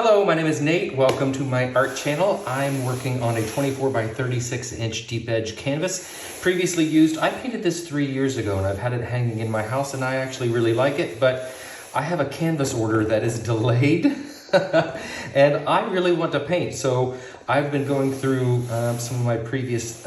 Hello, my name is Nate. Welcome to my art channel. I'm working on a 24 by 36 inch deep edge canvas. Previously used, I painted this 3 years ago and I've had it hanging in my house and I actually really like it, but I have a canvas order that is delayed and I really want to paint. So I've been going through some of my previous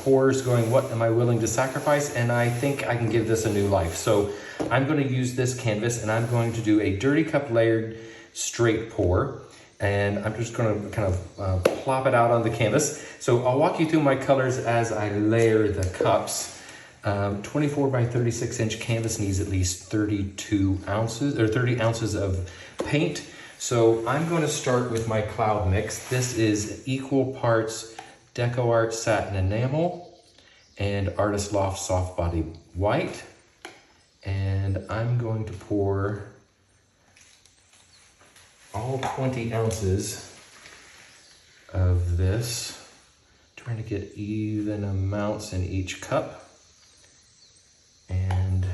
pours going, what am I willing to sacrifice? And I think I can give this a new life. So I'm going to use this canvas and I'm going to do a dirty cup layered straight pour, and I'm just going to kind of plop it out on the canvas. So I'll walk you through my colors as I layer the cups. 24 by 36 inch canvas needs at least 32 ounces or 30 ounces of paint. So I'm going to start with my cloud mix. This is equal parts TriArt satin enamel and Artist Loft soft body white, and I'm going to pour all 20 ounces of this, trying to get even amounts in each cup, and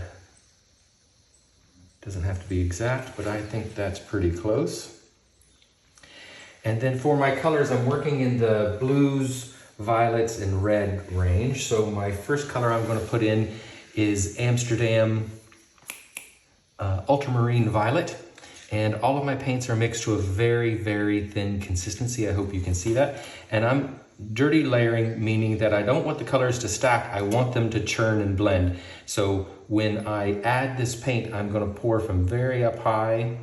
doesn't have to be exact, but I think that's pretty close. And then for my colors, I'm working in the blues, violets, and red range. So my first color I'm going to put in is Amsterdam ultramarine violet. And all of my paints are mixed to a very, very thin consistency. I hope you can see that. And I'm dirty layering, meaning that I don't want the colors to stack. I want them to churn and blend. So when I add this paint, I'm gonna pour from very up high,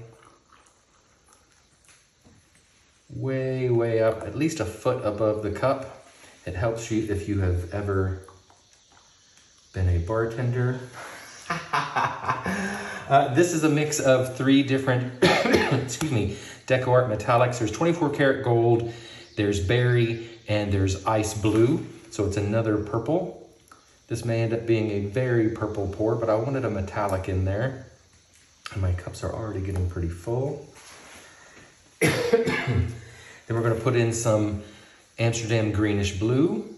way, way up, at least a foot above the cup. It helps you if you have ever been a bartender. This is a mix of 3 different, excuse me, DecoArt metallics. There's 24 karat gold, there's berry, and there's ice blue. So it's another purple. This may end up being a very purple pour, but I wanted a metallic in there. And my cups are already getting pretty full. Then we're gonna put in some Amsterdam greenish blue.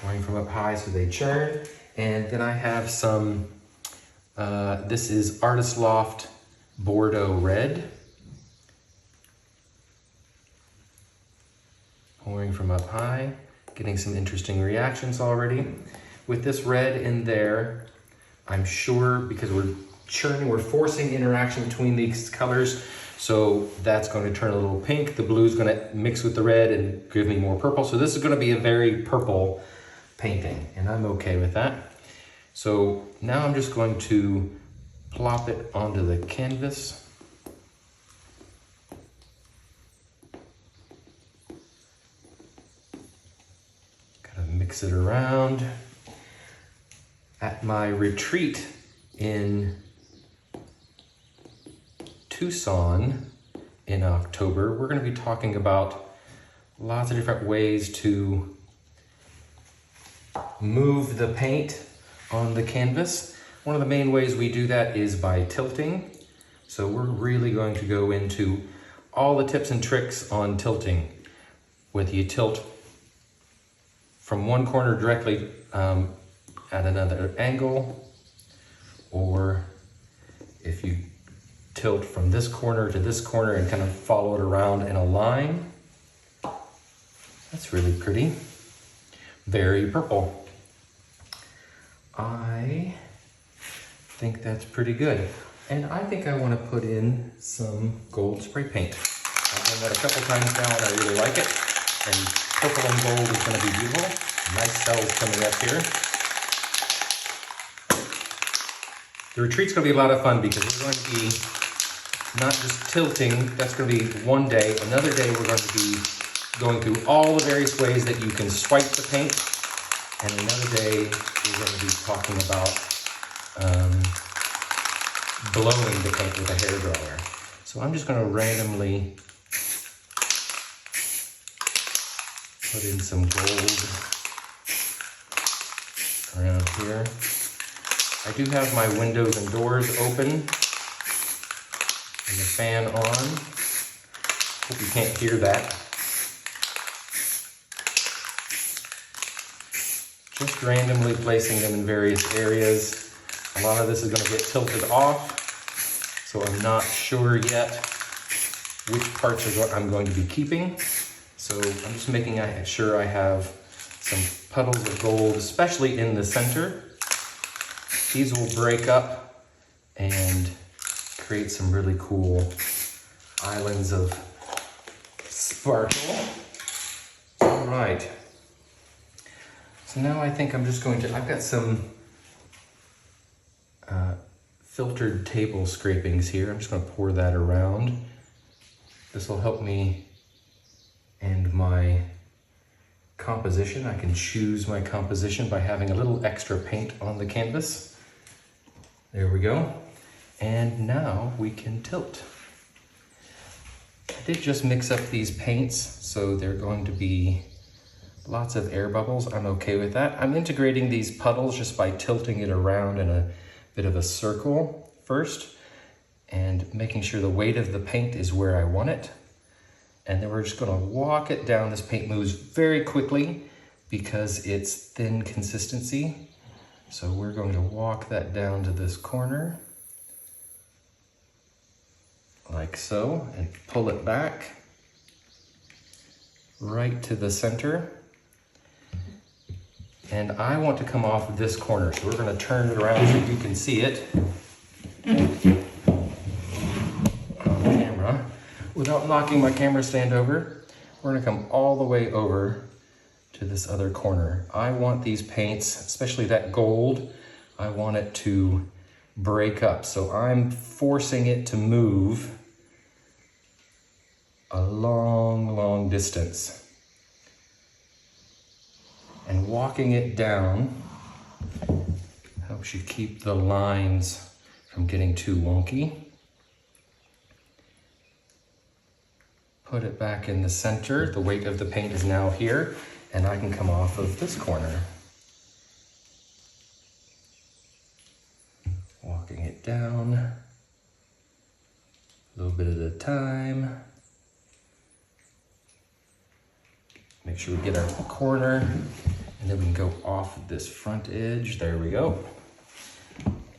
Pouring from up high so they churn. And then I have some, this is Artist Loft Bordeaux Red. Pouring from up high, getting some interesting reactions already. With this red in there, I'm sure because we're churning, we're forcing interaction between these colors. So that's going to turn a little pink. The blue is going to mix with the red and give me more purple. So this is going to be a very purple painting, and I'm okay with that. So now I'm just going to plop it onto the canvas. Gotta mix it around. At my retreat in Tucson in October, we're going to be talking about lots of different ways to move the paint on the canvas. One of the main ways we do that is by tilting. So we're really going to go into all the tips and tricks on tilting. Whether you tilt from one corner directly at another angle, or if you tilt from this corner to this corner and kind of follow it around in a line. That's really pretty. Very purple. I think that's pretty good. And I think I want to put in some gold spray paint. I've done that a couple times now and I really like it. And purple and gold is going to be beautiful. Nice cells coming up here. The retreat's going to be a lot of fun because we're going to be not just tilting, that's going to be one day. Another day we're going to be going through all the various ways that you can swipe the paint. And another day, we're going to be talking about blowing the paint with a hairdryer. So I'm just going to randomly put in some gold around here. I do have my windows and doors open and the fan on. Hope you can't hear that. Just randomly placing them in various areas. A lot of this is gonna get tilted off, so I'm not sure yet which parts I'm going to be keeping. So I'm just making sure I have some puddles of gold, especially in the center. These will break up and create some really cool islands of sparkle. All right. So now I think I'm just going to, I've got some filtered table scrapings here. I'm just going to pour that around. This will help me and my composition. I can choose my composition by having a little extra paint on the canvas. There we go. And now we can tilt. I did just mix up these paints, so they're going to be lots of air bubbles. I'm okay with that. I'm integrating these puddles just by tilting it around in a bit of a circle first and making sure the weight of the paint is where I want it. And then we're just gonna walk it down. This paint moves very quickly because it's thin consistency. So we're going to walk that down to this corner, like so, and pull it back right to the center. And I want to come off of this corner, so we're gonna turn it around so you can see it on camera. Without knocking my camera stand over, we're gonna come all the way over to this other corner. I want these paints, especially that gold, I want it to break up. So I'm forcing it to move a long, long distance. And walking it down helps you keep the lines from getting too wonky. Put it back in the center. The weight of the paint is now here, and I can come off of this corner. Walking it down, a little bit at a time. Make sure we get our corner, and then we can go off this front edge. There we go.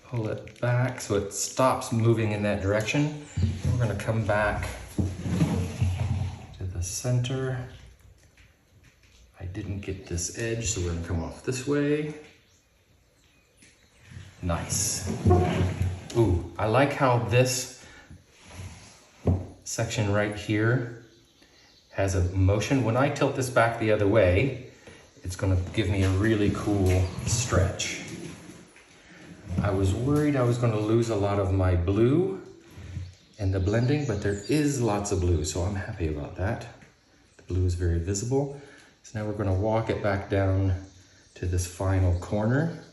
Pull it back so it stops moving in that direction. We're gonna come back to the center. I didn't get this edge, so we're gonna come off this way. Nice. Ooh, I like how this section right here has a motion. When I tilt this back the other way, it's gonna give me a really cool stretch. I was worried I was gonna lose a lot of my blue in the blending, but there is lots of blue, so I'm happy about that. The blue is very visible. So now we're gonna walk it back down to this final corner.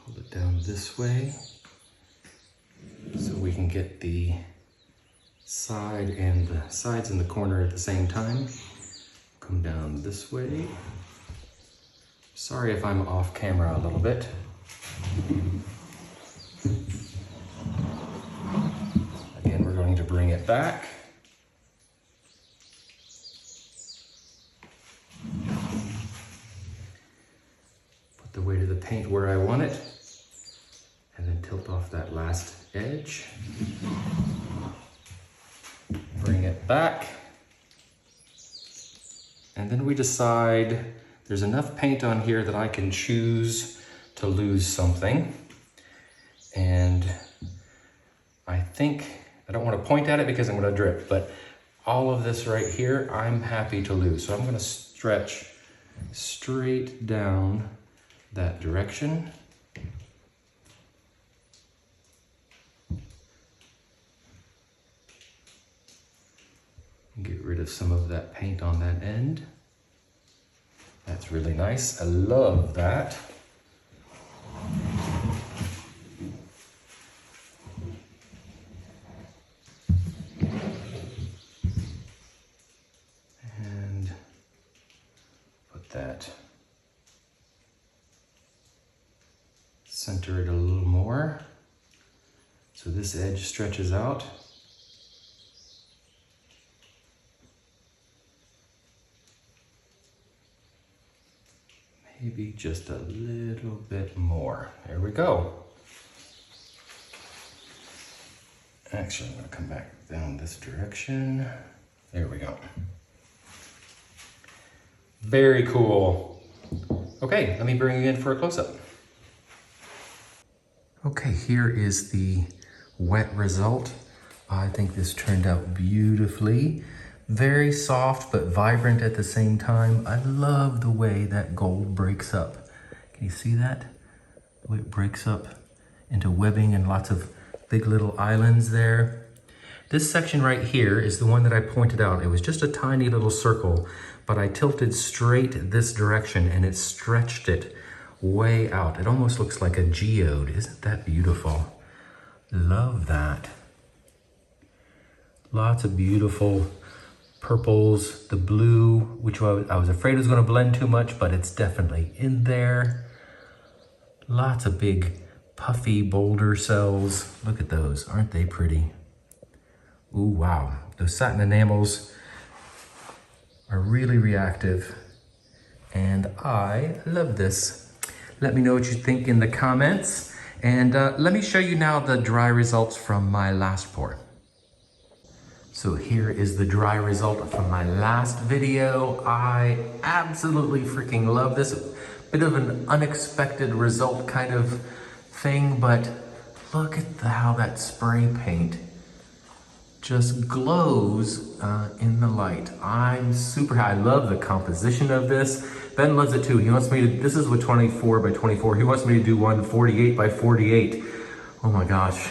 Pull it down this way so we can get the side and the sides in the corner at the same time. Come down this way. Sorry if I'm off camera a little bit. Again, we're going to bring it back. Put the weight of the paint where I want it, and then tilt off that last edge. Bring it back. And then we decide there's enough paint on here that I can choose to lose something. And I think, I don't want to point at it because I'm going to drip, but all of this right here, I'm happy to lose. So I'm going to stretch straight down that direction. Get rid of some of that paint on that end. That's really nice. I love that. And put that, center it a little more so this edge stretches out. Maybe just a little bit more. There we go. Actually, I'm gonna come back down this direction. There we go. Very cool. Okay, let me bring you in for a close-up. Okay, here is the wet result. I think this turned out beautifully. Very soft, but vibrant at the same time. I love the way that gold breaks up. Can you see that? The way it breaks up into webbing and lots of big little islands there. This section right here is the one that I pointed out. It was just a tiny little circle, but I tilted straight this direction and it stretched it way out. It almost looks like a geode. Isn't that beautiful? Love that. Lots of beautiful purples, the blue, which I was afraid was going to blend too much, but it's definitely in there. Lots of big puffy boulder cells. Look at those, aren't they pretty? Ooh, wow. Those satin enamels are really reactive, and I love this. Let me know what you think in the comments, and let me show you now the dry results from my last pour. So here is the dry result from my last video. I absolutely freaking love this. Bit of an unexpected result kind of thing, but look at how that spray paint just glows in the light. I'm super happy. I love the composition of this. Ben loves it too. He wants me to, this is with 24 by 24. He wants me to do one 48 by 48. Oh my gosh.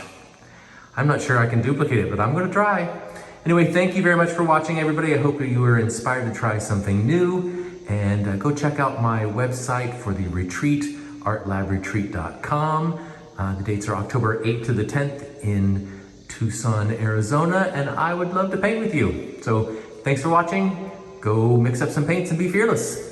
I'm not sure I can duplicate it, but I'm gonna try. Anyway, thank you very much for watching, everybody. I hope you were inspired to try something new, and go check out my website for the retreat, artlabretreat.com. The dates are October 8th to the 10th in Tucson, Arizona, and I would love to paint with you. So thanks for watching. Go mix up some paints and be fearless.